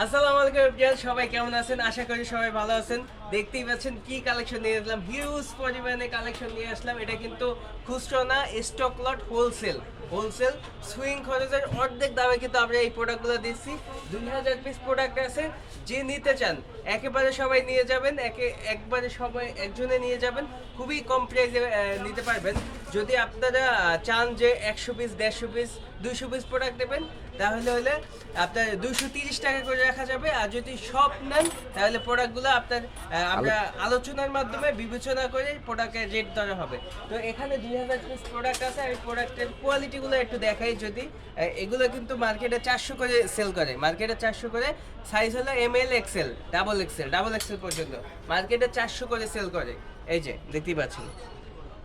আসসালামু আলাইকুম এভরিওয়ান, সবাই কেমন আছেন? আশা করি সবাই ভালো আছেন। দেখতেই পাচ্ছেন কি কালেকশন নিয়ে আসলাম, হিউজ পরিমাণে কালেকশন নিয়ে আসলাম। এটা কিন্তু খুচরো না, stock lot, wholesale. Wholesale swing খরচের অর্ধেক দামে কিন্তু আমরা এই প্রোডাক্টগুলো দিচ্ছি। 2000 পিস প্রোডাক্ট আছে, যে নিতে চান একেবারে সবাই নিয়ে যাবেন, একবারে সবাই একজনে নিয়ে যাবেন, খুবই কম প্রাইসে নিতে পারবেন। যদি আপনারা চান যে 100 পিস, 150 পিস, 200 পিস প্রোডাক্ট দেবেন, তাহলে হলে আপনার 230 টাকা করে রাখা যাবে। আর যদি সব নেন তাহলে প্রোডাক্টগুলো আপনার আমরা আলোচনার মাধ্যমে বিবেচনা করে প্রোডাক্টের রেট ধরা হবে। তো এখানে 2000 পিস প্রোডাক্ট আছে। আমি প্রোডাক্টের কোয়ালিটিগুলো একটু দেখাই। যদি এগুলো কিন্তু মার্কেটে 400 করে সেল করে, মার্কেটে 400 করে। সাইজ হলো ML XL, ডাবল এক্সেল পর্যন্ত মার্কেটে 400 করে সেল করে। এই যে দেখতেই পাচ্ছেন,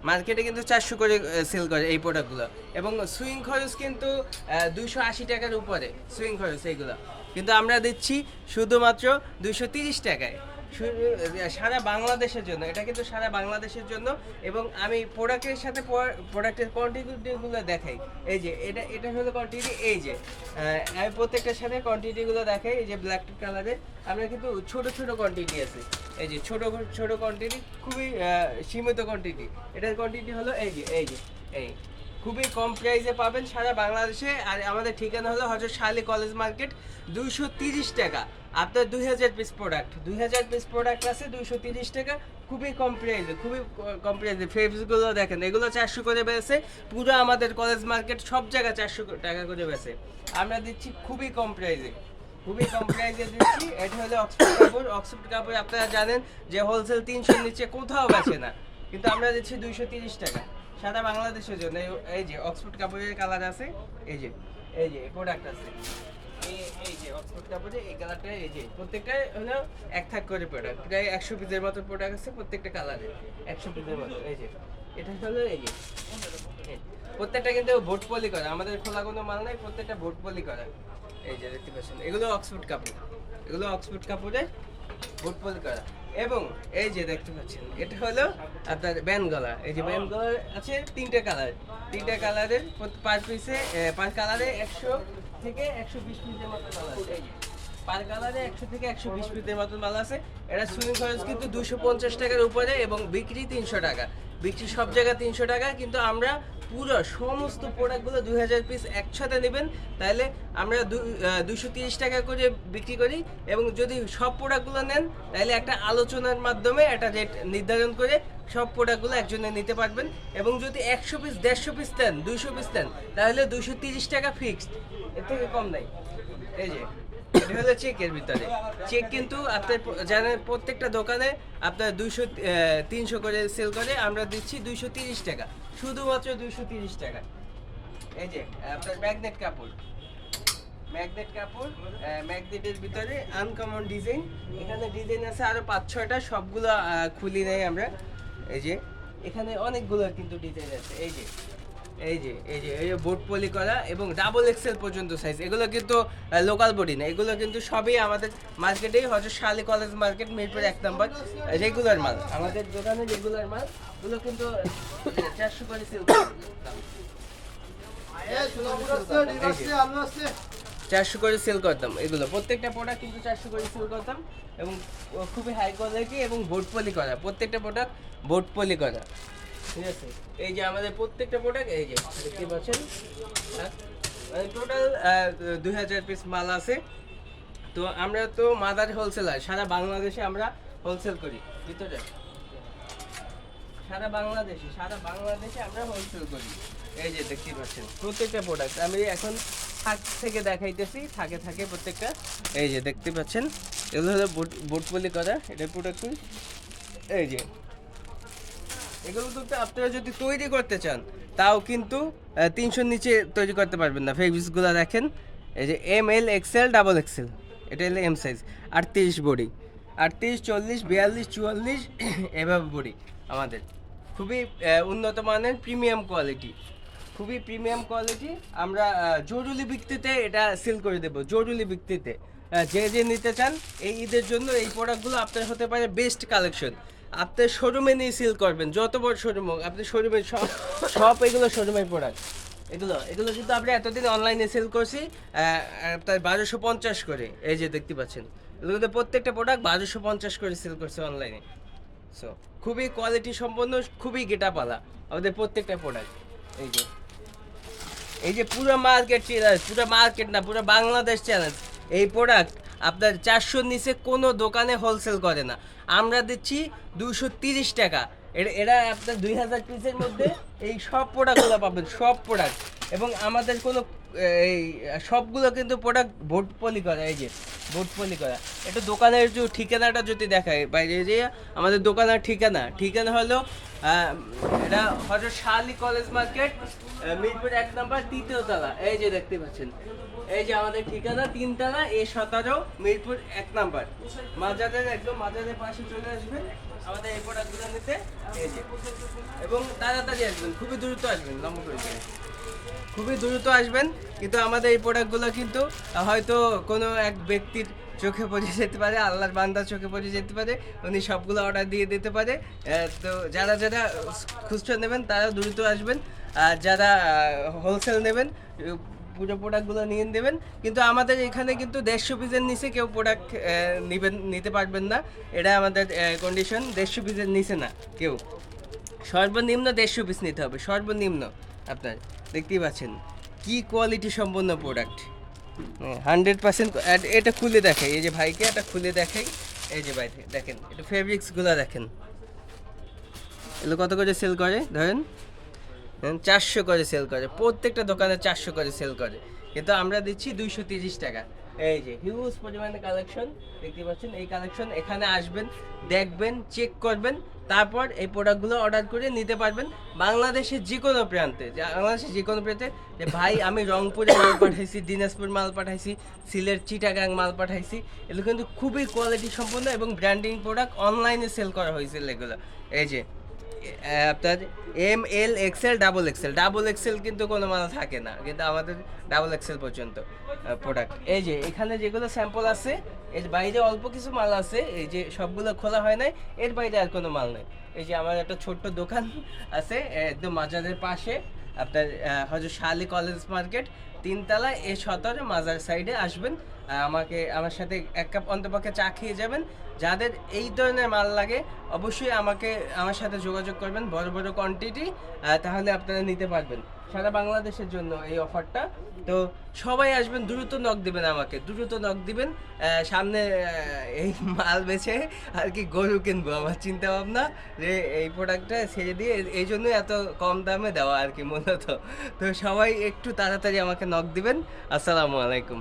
মার্কেটে কিন্তু 400 করে সেল করে এই প্রোডাক্টগুলো। এবং সুইং খরচ কিন্তু 280 টাকার উপরে সুইং খরচ এইগুলো, কিন্তু আমরা দিচ্ছি শুধুমাত্র 230 টাকায় সারা বাংলাদেশের জন্য। এটা কিন্তু সারা বাংলাদেশের জন্য। এবং আমি প্রোডাক্টের সাথে প্রোডাক্টের কোয়ান্টিটিগুলো দেখাই। এই যে এটা এটা হলো কোয়ান্টিটি। এই যে আমি প্রত্যেকটার সাথে কোয়ান্টিটিগুলো দেখাই। এই যে ব্ল্যাক কালারের আমরা কিন্তু ছোট ছোট কোয়ান্টিটি আছে। এই যে ছোট ছোট কোয়ান্টিটি, খুবই সীমিত কোয়ান্টিটি। এটার কোয়ান্টিটি হলো এই খুবই কম প্রাইসে পাবেন সারা বাংলাদেশে। আর আমাদের ঠিকানা হলো হযরত শাহলী কলেজ মার্কেট, 230 টাকা। আপনার 2000 পিস প্রোডাক্ট, 2000 পিস প্রোডাক্ট আছে 230 টাকা, খুবই কম প্রাইসে, খুবই কম প্রাইসে। ফেব্রিকগুলো দেখেন, এগুলো 400 করে বেচে। পুরো আমাদের কলেজ মার্কেট সব জায়গায় 400 টাকা করে বেচে। আমরা দিচ্ছি খুবই কম প্রাইসে, খুবই কম প্রাইসে দিচ্ছি। এটা হলো অক্সফোর্ড কাপড়। অক্সফোর্ড কাপড় আপনারা জানেন যে হোলসেল 300 নিচে কোথাও বেচে না, কিন্তু আমরা দিচ্ছি 230 টাকা সারা বাংলাদেশের জন্য। এই যে অক্সফোর্ড কাপড়ের কালার আছে, এই যে প্রোডাক্ট আছে, এই যে অক্সফোর্ড কাপড়ে এই কালারটা। এই যে প্রত্যেকটা হলো এক থাক করে প্রোডাক্ট, প্রায় 100 পিসের মতো প্রোডাক্ট আছে প্রত্যেকটা কালারে, 100 পিসের মতো। এই যে এটা হলো এই যে প্রত্যেকটা কিন্তু বোট পলি করা, আমাদের খোলা কোনো মাল নাই, প্রত্যেকটা বোট পলি করা। এই যে দেখতে পাচ্ছেন, এগুলো অক্সফোর্ড কাপড়, এগুলো অক্সফোর্ড কাপড়ের বোট পলি করা। এবং এই যে দেখতে পাচ্ছেন, এটা হলো আপনার ব্যান্ড গলা। এই যে ব্যান্ড গলা আছে তিনটা কালার, তিনটা কালারের পার পিসে, পার কালারে 100 থেকে 120 পিসের মতো মাল আছে। এই যে পার কালারে 100 থেকে 120 পিসের মতো মাল আছে। এটা সুইং খরচ কিন্তু 250 টাকার উপরে এবং বিক্রি 300 টাকা। বিক্রি সব জায়গায় 300 টাকা, কিন্তু আমরা পুরো সমস্ত প্রোডাক্টগুলো 2000 পিস একসাথে নেবেন তাহলে আমরা 230 টাকা করে বিক্রি করি। এবং যদি সব প্রোডাক্টগুলো নেন তাহলে একটা আলোচনার মাধ্যমে একটা রেট নির্ধারণ করে সব প্রোডাক্টগুলো একজনে নিতে পারবেন। এবং যদি 100 পিস, 150 পিস নেন, 200 পিস নেন, তাহলে 230 টাকা ফিক্সড, এর থেকে কম নাই। এই যে এটা হলো চেকের ভিতরে। চেক কিন্তু আপনার জানেন প্রত্যেকটা দোকানে আপনার 200 300 করে সেল করে, আমরা দিচ্ছি 230 টাকা, শুধুমাত্র 230 টাকা। এই যে আপনার ম্যাগনেট কাপড়, ম্যাগনেট কাপড়, ম্যাগনেটের ভিতরে আনকমন ডিজাইন। এখানে ডিজাইন আছে আরো 5-6টা, সবগুলো খুলি নেই আমরা। এই যে এখানে অনেকগুলো কিন্তু ডিজাইন আছে। এই যে বোট পলি করা এবং ডাবল এক্সেল পর্যন্ত সাইজ। এগুলো কিন্তু লোকাল বডি না, এগুলো কিন্তু সবই আমাদের মার্কেটেই হযরত শাহলী কলেজ মার্কেট, মিরপুর 1 নম্বর রেগুলার মাল। আমাদের দোকানে রেগুলার মাল গুলো কিন্তু 400 করে সেল করে। 400 করে সেল করতাম, এগুলো প্রত্যেকটা প্রোডাক্ট কিন্তু 400 করে সেল করতাম। এবং খুবই হাই কোয়ালিটি এবং বোট পলি করা, প্রত্যেকটা প্রোডাক্ট বোট পলি করা। ঠিক আছে, এই যে আমাদের প্রত্যেকটা প্রোডাক্ট এই যে দেখতে পাচ্ছেন, টোটাল 2000 পিস মাল আছে। তো আমরা তো মাদার হোলসেলার, সারা বাংলাদেশে আমরা হোলসেল করি। ভিতরে সারা বাংলাদেশে আমরা হোলসেল করি। এই যে দেখতে পাচ্ছেন প্রত্যেকটা প্রোডাক্ট আমি এখন থাক থেকে দেখাইতেছি, থাকে প্রত্যেকটা। এই যে দেখতে পাচ্ছেন, এগুলো হলো বোট পলি করা, এটা প্রোডাক্ট। এই যে এগুলো কিন্তু আপনারা যদি তৈরি করতে চান তাও কিন্তু 300 নিচে তৈরি করতে পারবেন না। ফেব্রিক্সগুলো দেখেন, এই যে ML XL ডাবল এক্সেল, এটা হলো M সাইজ। 38 বডি, 38, 40, 42, 44 এভাবে বডি আমাদের। খুবই উন্নত মানের প্রিমিয়াম কোয়ালিটি, খুবই প্রিমিয়াম কোয়ালিটি। আমরা জরুরি ভিত্তিতে এটা সেল করে দেবো, জরুরি ভিত্তিতে। যে নিতে চান এই ঈদের জন্য এই প্রোডাক্টগুলো আপনার হতে পারে বেস্ট কালেকশন। আপনার শোরুমে নিয়ে সেল করবেন, যত বড় শোরুম হোক, আপনি শোরুমে সব এগুলো শোরুমের প্রোডাক্ট। এগুলো এগুলো কিন্তু আমরা এতদিন অনলাইনে সেল করছি তাই 1250 করে, এই যে দেখতে পাচ্ছেন এগুলো কিন্তু প্রত্যেকটা প্রোডাক্ট 1250 করে সেল করছে অনলাইনে। সো খুবই কোয়ালিটি সম্পন্ন, খুবই গেটাপালা আমাদের প্রত্যেকটা প্রোডাক্ট। এই যে এই যে পুরো মার্কেট চ্যালেঞ্জ, পুরো মার্কেট না পুরো বাংলাদেশ চ্যালেঞ্জ, এই প্রোডাক্ট আপনার 400 নিচে কোনো দোকানে হোলসেল করে না, আমরা দিচ্ছি 230 টাকা। এরা আপনার 2000 পিসের মধ্যে এই সব প্রোডাক্টগুলো পাবেন, সব প্রোডাক্ট। এবং আমাদের কোনো এই সবগুলো কিন্তু প্রোডাক্ট বোর্ড পলি করা, এই যে বোর্ড পলি করা। একটু দোকানের যে ঠিকানাটা যদি দেখায় বাইরে, যে আমাদের দোকানের ঠিকানা হলো এটা হজরত শাহ আলী কলেজ মার্কেট, মিরপুর 1 নম্বর 3য় তলা। এই যে দেখতে পাচ্ছেন, এই যে আমাদের ঠিকানা 3 তলা A17 মিরপুর 1 নম্বর, মাজারের একদম মাজারের পাশে চলে আসবেন আমাদের এই প্রোডাক্টগুলো নিতে। এই যে এবং তাড়াতাড়ি আসবেন, খুবই দ্রুত আসবেন, লম্বা করে দিন। খুবই দ্রুত আসবেন, কিন্তু আমাদের এই প্রোডাক্টগুলো কিন্তু হয়তো কোনো এক ব্যক্তির চোখে পড়ে যেতে পারে, আল্লাহর বান্দার চোখে পড়ে যেতে পারে, উনি সবগুলো অর্ডার দিয়ে দিতে পারে। তো যারা যারা খুচরা নেবেন তারা দ্রুত আসবেন, আর যারা হোলসেল নেবেন পুরো প্রোডাক্টগুলো নিয়ে দেবেন। কিন্তু আমাদের এখানে কিন্তু 150 পিসের নিচে কেউ প্রোডাক্ট নিতে পারবেন না, এটা আমাদের কন্ডিশন। 150 পিসের নিচে না কেউ, সর্বনিম্ন 150 পিস নিতে হবে, সর্বনিম্ন। আপনার দেখতেই পাচ্ছেন কি কোয়ালিটি সম্পন্ন প্রোডাক্ট, 100%। এটা খুলে দেখাই, এই যে ভাইকে এটা খুলে দেখাই। এই যে ভাই দেখেন, এটা ফেব্রিক্সগুলো দেখেন, এগুলো কত করে সেল করে ধরেন, 400 করে সেল করে, প্রত্যেকটা দোকানে 400 করে সেল করে, কিন্তু আমরা দিচ্ছি 230 টাকা। এই যে হিউজ পরিমাণে কালেকশন দেখতে পাচ্ছেন, এই কালেকশন এখানে আসবেন, দেখবেন, চেক করবেন, তারপর এই প্রোডাক্টগুলো অর্ডার করে নিতে পারবেন বাংলাদেশের যে কোনো প্রান্তে। বাংলাদেশের যে কোনো প্রান্তে, যে ভাই আমি রংপুরে মাল পাঠাইছি, দিনাজপুর মাল পাঠাইছি, সিলেট চিটাগাং মাল পাঠাইছি, এগুলো কিন্তু খুবই কোয়ালিটি সম্পন্ন এবং ব্র্যান্ডিং প্রোডাক্ট, অনলাইনে সেল করা হয়েছে এগুলো। এই যে আপনার ML XL ডাবল এক্সেল কিন্তু কোনো মাল থাকে না, কিন্তু আমাদের ডাবল এক্সেল পর্যন্ত প্রোডাক্ট। এই যে এখানে যেগুলো স্যাম্পল আছে, এর বাইরে অল্প কিছু মাল আছে, এই যে সবগুলো খোলা হয় নাই, এর বাইরে আর কোনো মাল নেই। এই যে আমার একটা ছোট্ট দোকান আছে একদম মাজারের পাশে, আপনার হজরত শাহ আলী কলেজ মার্কেট 3 তলা A17 মাজার সাইডে আসবেন, আমার সাথে 1 কাপ অন্তপক্ষে চা খেয়ে যাবেন। যাদের এই ধরনের মাল লাগে অবশ্যই আমার সাথে যোগাযোগ করবেন, বড় বড় কোয়ান্টিটি, তাহলে আপনারা নিতে পারবেন সারা বাংলাদেশের জন্য এই অফারটা। তো সবাই আসবেন, দ্রুত নক দিবেন, আমাকে দ্রুত নক দিবেন। সামনে এই মাল বেচে আর কি গরু কিনবো, আমার চিন্তা ভাবনা যে এই প্রোডাক্টটা ছেড়ে দিয়ে, এই জন্যই এত কম দামে দেওয়া আর কি মূলত। তো সবাই একটু তাড়াতাড়ি আমাকে নক দিবেন। আসসালামু আলাইকুম।